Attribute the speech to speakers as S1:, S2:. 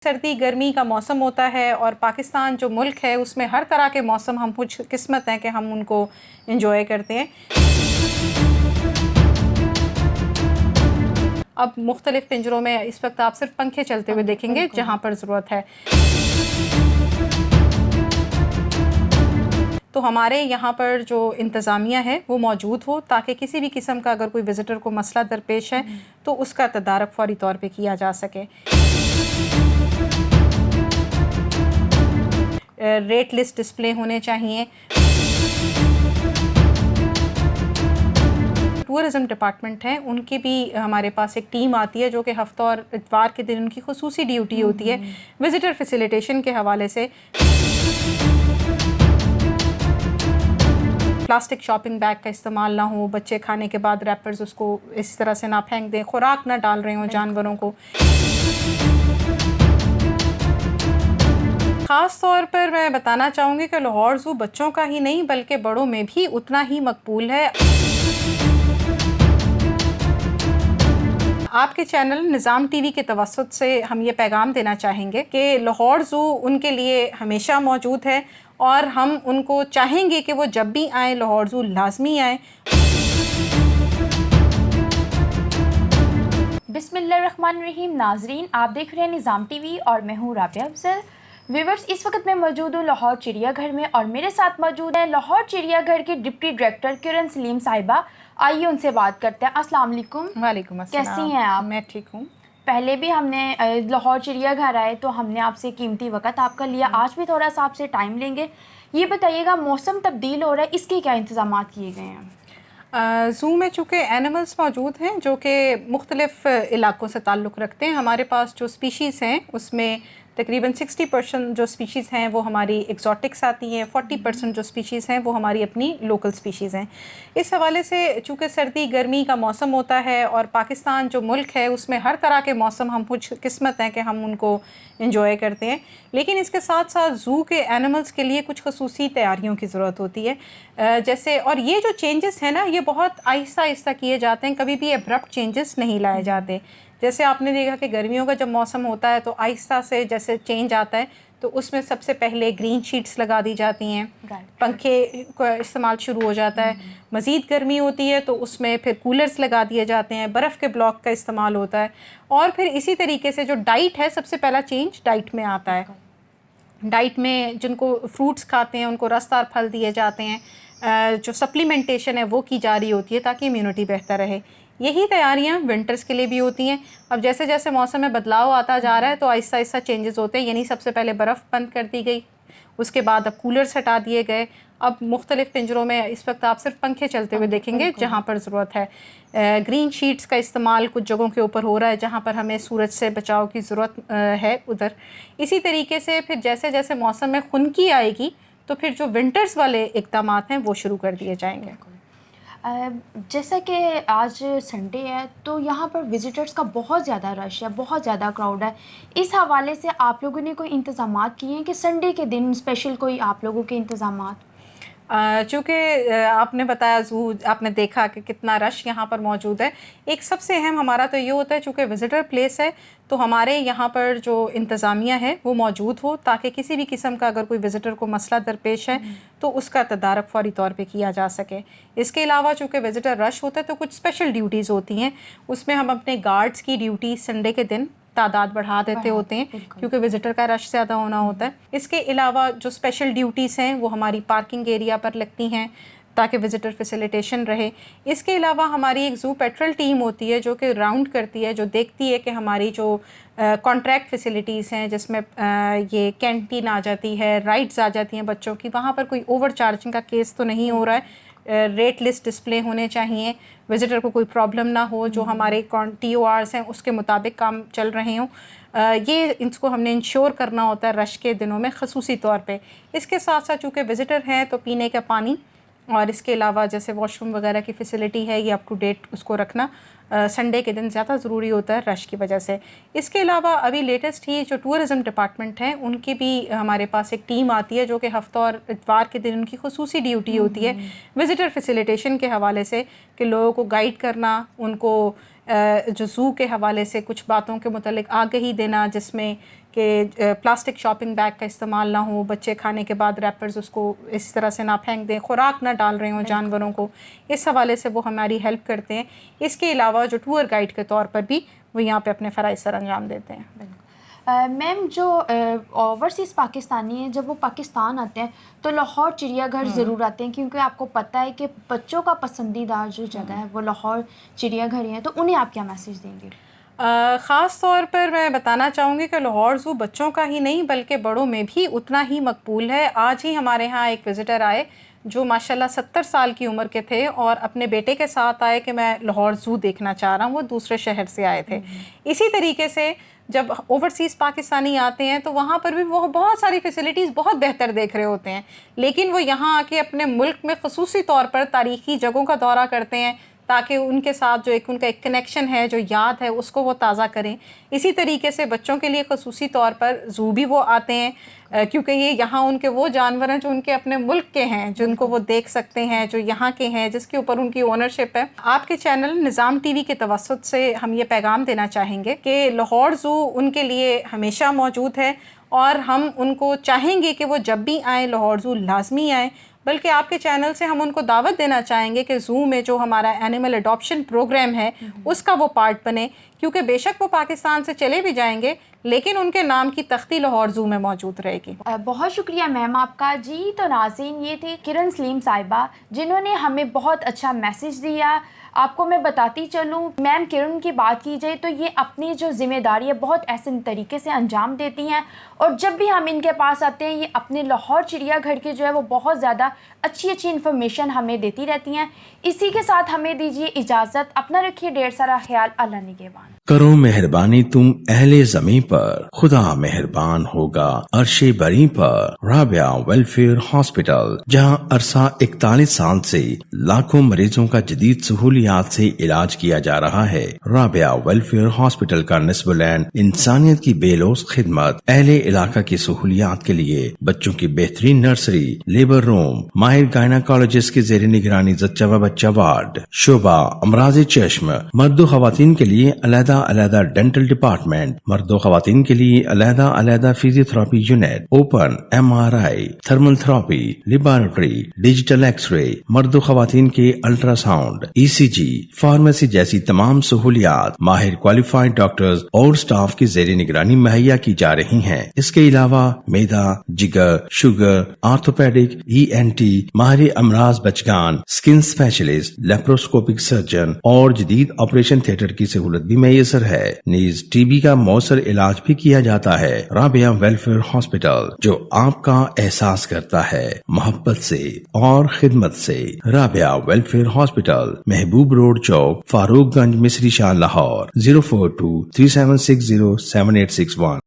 S1: सर्दी गर्मी का मौसम होता है और पाकिस्तान जो मुल्क है उसमें हर तरह के मौसम हम कुछ किस्मत हैं कि हम उनको एंजॉय करते हैं। अब मुख्तलिफ पिंजरों में इस वक्त आप सिर्फ पंखे चलते हुए देखेंगे जहाँ पर ज़रूरत है। तो हमारे यहाँ पर जो इंतज़ामिया है वो मौजूद हो ताकि किसी भी किस्म का अगर कोई विज़िटर को मसला दरपेश है तो उसका तदारक फ़ौरी तौर पे किया जा सके। रेट लिस्ट डिस्प्ले होने चाहिए। टूरिज़म डिपार्टमेंट है उनकी भी हमारे पास एक टीम आती है जो कि हफ्ता और इतवार के दिन उनकी खुसूसी ड्यूटी होती है विज़िटर फैसिलिटेशन के हवाले से। प्लास्टिक शॉपिंग बैग का इस्तेमाल ना हो, बच्चे खाने के बाद रैपर्स उसको इस तरह से ना फेंक दें, खुराक ना डाल रहे हों जानवरों को। ख़ास तौर पर मैं बताना चाहूँगी कि लाहौर ज़ू बच्चों का ही नहीं बल्कि बड़ों में भी उतना ही मकबूल है। आपके चैनल निज़ाम टीवी के तवस्सुत से हम ये पैगाम देना चाहेंगे कि लाहौर ज़ू उनके लिए हमेशा मौजूद है और हम उनको चाहेंगे कि वो जब भी आएँ लाहौर ज़ू लाजमी आएँ।
S2: बिस्मिल्लाहिर्रहमानिर्रहीम। नाजरीन, आप देख रहे हैं निज़ाम टीवी और मैं हूँ राबिया अफजल। व्यूवर्स, इस वक्त मैं मौजूद हूँ लाहौर चिड़ियाघर में और मेरे साथ मौजूद है लाहौर चिड़ियाघर की डिप्टी डायरेक्टर किरण सलीम साहिबा। आइए उनसे बात करते हैं। अस्सलाम वालेकुम।
S1: वालेकुम अस्सलाम।
S2: कैसी हैं आप?
S1: मैं ठीक हूँ।
S2: पहले भी हमने लाहौर चिड़ियाघर आए तो हमने आपसे कीमती वक्त आपका लिया, आज भी थोड़ा सा आपसे टाइम लेंगे। ये बताइएगा, मौसम तब्दील हो रहा है, इसके क्या इंतजाम किए गए हैं?
S1: ज़ू में चूँकि एनिमल्स मौजूद हैं जो कि मुख्तलिफ़ इलाक़ों से ताल्लुक़ रखते हैं। हमारे पास जो स्पीशीज़ हैं उसमें तकरीबन 60% जो स्पीशीज़ हैं वो हमारी एक्ज़ॉटिक्स आती हैं, 40% जो स्पीशीज़ हैं वो हमारी अपनी लोकल स्पीशीज़ हैं। इस हवाले से चूँकि सर्दी गर्मी का मौसम होता है और पाकिस्तान जो मुल्क है उसमें हर तरह के मौसम हम कुछ किस्मत हैं कि हम उनको एंजॉय करते हैं। लेकिन इसके साथ साथ ज़ू के एनिमल्स के लिए कुछ ख़ुसूसी तैयारियों की ज़रूरत होती है। जैसे और ये जो चेंजेस हैं ना ये बहुत आहिस्ता आहिस्ता किए जाते हैं, कभी भी एब्रप्ट चेंजेस नहीं लाए जाते। जैसे आपने देखा कि गर्मियों का जब मौसम होता है तो आहिस्ता से जैसे चेंज आता है तो उसमें सबसे पहले ग्रीन शीट्स लगा दी जाती हैं, पंखे का इस्तेमाल शुरू हो जाता है। मज़ीद गर्मी होती है तो उसमें फिर कूलर्स लगा दिए जाते हैं, बर्फ़ के ब्लॉक का इस्तेमाल होता है। और फिर इसी तरीके से जो डाइट है, सबसे पहला चेंज डाइट में आता है। डाइट में जिनको फ्रूट्स खाते हैं उनको रसदार फल दिए जाते हैं, जो सप्लीमेंटेशन है वो की जा रही होती है ताकि इम्यूनिटी बेहतर रहे। यही तैयारियां विंटर्स के लिए भी होती हैं। अब जैसे जैसे मौसम में बदलाव आता जा रहा है तो आहिस्ता आहिस्ता चेंजेस होते हैं, यानी सबसे पहले बर्फ़ बंद कर दी गई, उसके बाद अब कूलर्स हटा दिए गए। अब मुख्तलिफ पिंजरों में इस वक्त आप सिर्फ पंखे चलते हुए देखेंगे जहाँ पर ज़रूरत है। ग्रीन शीट्स का इस्तेमाल कुछ जगहों के ऊपर हो रहा है जहाँ पर हमें सूरज से बचाव की ज़रूरत है उधर। इसी तरीके से फिर जैसे जैसे मौसम में खुनकी आएगी तो फिर जो विंटर्स वाले इक़दाम हैं वो शुरू कर दिए जाएंगे।
S2: जैसा कि आज संडे है तो यहाँ पर विज़िटर्स का बहुत ज़्यादा रश है, बहुत ज़्यादा क्राउड है। इस हवाले से आप लोगों ने कोई इंतज़ामात किए हैं कि संडे के दिन स्पेशल कोई आप लोगों के इंतज़ामात?
S1: चूँकि आपने बताया ज़ू आपने देखा कि कितना रश यहाँ पर मौजूद है। एक सबसे अहम हमारा तो ये होता है चूँकि विज़िटर प्लेस है तो हमारे यहाँ पर जो इंतज़ामिया है वो मौजूद हो ताकि किसी भी किस्म का अगर कोई विज़िटर को मसला दरपेश है तो उसका तदारक फ़ौरी तौर पे किया जा सके। इसके अलावा चूँकि विज़िटर रश होता है तो कुछ स्पेशल ड्यूटीज़ होती हैं, उसमें हम अपने गार्ड्स की ड्यूटी संडे के दिन तादाद बढ़ा देते होते हैं क्योंकि विज़िटर का रश ज़्यादा होना होता है। इसके अलावा जो स्पेशल ड्यूटीज़ हैं वो हमारी पार्किंग एरिया पर लगती हैं ताकि विज़िटर फैसिलिटेशन रहे। इसके अलावा हमारी एक ज़ू पेट्रोल टीम होती है जो कि राउंड करती है, जो देखती है कि हमारी जो कॉन्ट्रैक्ट फैसिलिटीज़ हैं जिसमें ये कैंटीन आ जाती है, राइड्स आ जाती हैं बच्चों की, वहाँ पर कोई ओवर चार्जिंग का केस तो नहीं हो रहा है। रेट लिस्ट डिस्प्ले होने चाहिए, विज़िटर को कोई प्रॉब्लम ना हो, जो हमारे TORs हैं उसके मुताबिक काम चल रहे हों। ये इसको हमने इंश्योर करना होता है रश के दिनों में ख़ुसूसी तौर पे। इसके साथ साथ चूँकि विज़िटर हैं तो पीने का पानी और इसके अलावा जैसे वॉशरूम वगैरह की फ़ैसिलिटी है ये अप टू डेट उसको रखना संडे के दिन ज़्यादा ज़रूरी होता है रश की वजह से। इसके अलावा अभी लेटेस्ट ही जो टूरिज़म डिपार्टमेंट है उनकी भी हमारे पास एक टीम आती है जो कि हफ्ता और इतवार के दिन उनकी खुसूसी ड्यूटी होती है विज़िटर फैसिलिटेशन के हवाले से कि लोगों को गाइड करना, उनको جو زو کے حوالے سے کچھ باتوں کے متعلق آگہی دینا، جس میں کہ پلاسٹک شاپنگ بیگ کا استعمال نہ ہو، بچے کھانے کے بعد ریپرز اس کو اس طرح سے نہ پھینک دیں، خوراک نہ ڈال رہے ہوں جانوروں کو، اس حوالے سے وہ ہماری ہیلپ کرتے ہیں۔ اس کے علاوہ جو ٹور گائیڈ کے طور پر بھی وہ یہاں پہ اپنے فرائض سر انجام دیتے ہیں۔
S2: میم جو اوورسیز پاکستانی ہیں جب وہ پاکستان آتے ہیں تو لاہور چڑیا گھر ضرور آتے ہیں، کیونکہ آپ کو پتہ ہے کہ بچوں کا پسندیدہ جو جگہ ہے وہ لاہور چڑیا گھر ہی ہے، تو انہیں آپ کیا میسیج دیں گے؟
S1: خاص طور پر میں بتانا چاہوں گی کہ لاہور زو بچوں کا ہی نہیں بلکہ بڑوں میں بھی اتنا ہی مقبول ہے۔ آج ہی ہمارے ہاں ایک وزٹر آئے جو ماشاءاللہ 70 سال کی عمر کے تھے اور اپنے بیٹے کے ساتھ آئے کہ میں لاہور زو دیکھنا چاہ رہا ہوں، وہ دوسرے شہر سے آئے تھے۔ اسی طریقے سے جب اوورسیز پاکستانی آتے ہیں تو وہاں پر بھی وہ بہت ساری فیسلٹیز بہت بہتر دیکھ رہے ہوتے ہیں، لیکن وہ یہاں آ کے اپنے ملک میں خصوصی طور پر تاریخی جگہوں کا دورہ کرتے ہیں تاکہ ان کے ساتھ جو ان کا ایک کنیکشن ہے، جو یاد ہے، اس کو وہ تازہ کریں۔ اسی طریقے سے بچوں کے لیے خصوصی طور پر زو بھی وہ آتے ہیں، کیونکہ یہ یہاں ان کے وہ جانور ہیں جو ان کے اپنے ملک کے ہیں، جن کو وہ دیکھ سکتے ہیں، جو یہاں کے ہیں، جس کے اوپر ان کی اونرشپ ہے۔ آپ کے چینل نظام ٹی وی کے توسط سے ہم یہ پیغام دینا چاہیں گے کہ لاہور زو ان کے لیے ہمیشہ موجود ہے، اور ہم ان کو چاہیں گے کہ وہ جب بھی آئیں لاہور زو لازمی آئیں، بلکہ آپ کے چینل سے ہم ان کو دعوت دینا چاہیں گے کہ زو میں جو ہمارا اینیمل اڈاپشن پروگرام ہے اس کا وہ پارٹ بنے، کیونکہ بے شک وہ پاکستان سے چلے بھی جائیں گے لیکن ان کے نام کی تختی لاہور زو میں موجود رہے گی۔
S2: بہت شکریہ میم آپ کا۔ جی تو ناظرین، یہ تھی کرن سلیم صاحبہ جنہوں نے ہمیں بہت اچھا میسیج دیا۔ آپ کو میں بتاتی چلوں، میم کرن کی بات کی جائے تو یہ اپنی جو ذمہ داری ہے بہت احسن طریقے سے انجام دیتی ہیں، اور جب بھی ہم ان کے پاس آتے ہیں یہ اپنے لاہور چڑیا گھر کے جو ہے وہ بہت زیادہ اچھی انفارمیشن ہمیں دیتی رہتی ہیں۔ اسی کے ساتھ ہمیں دیجیے اجازت، اپنا رکھیے ڈھیر سارا خیال، اللہ نگہبان۔
S3: کرو مہربانی تم اہل زمین پر، خدا مہربان ہوگا عرش بری پر۔ رابعہ ویلفیئر ہاسپٹل، جہاں عرصہ 41 سال سے لاکھوں مریضوں کا جدید سہولیات سے علاج کیا جا رہا ہے۔ رابعہ ویلفیئر ہاسپٹل کا نصب العین انسانیت کی بے لوث خدمت، اہل علاقہ کی سہولیات کے لیے بچوں کی بہترین نرسری، لیبر روم، ماہر گائناکالوجسٹ کی زیر نگرانی زچہ و بچہ وارڈ، شعبہ امراض چشم، مرد و خواتین کے لیے علیحدہ ڈینٹل ڈپارٹمنٹ، مرد و خواتین کے لیے علیحدہ physiotherapy unit, open MRI، thermal therapy, laboratory, digital X ray, مرد و خواتین کے الٹرا ساؤنڈ، ECG، فارمیسی جیسی تمام سہولیات ماہر کوالیفائڈ ڈاکٹرز اور سٹاف کی زیر نگرانی مہیا کی جا رہی ہیں۔ اس کے علاوہ معدہ، جگر، شوگر، آرتھوپیڈک، ENT، ماہر امراض بچگان، سکن اسپیشلسٹ، لیپروسکوپک سرجن اور جدید آپریشن تھیٹر کی سہولت بھی میسر ہے۔ نیز TB کا مؤثر علاج بھی کیا جاتا ہے۔ رابعہ ویلفیئر ہاسپٹل، جو آپ کا احساس کرتا ہے محبت سے اور خدمت سے۔ رابعہ ویلفیئر ہاسپٹل، محبوب روڈ چوک، فاروق گنج، مصری شاہ، لاہور، 04237607861۔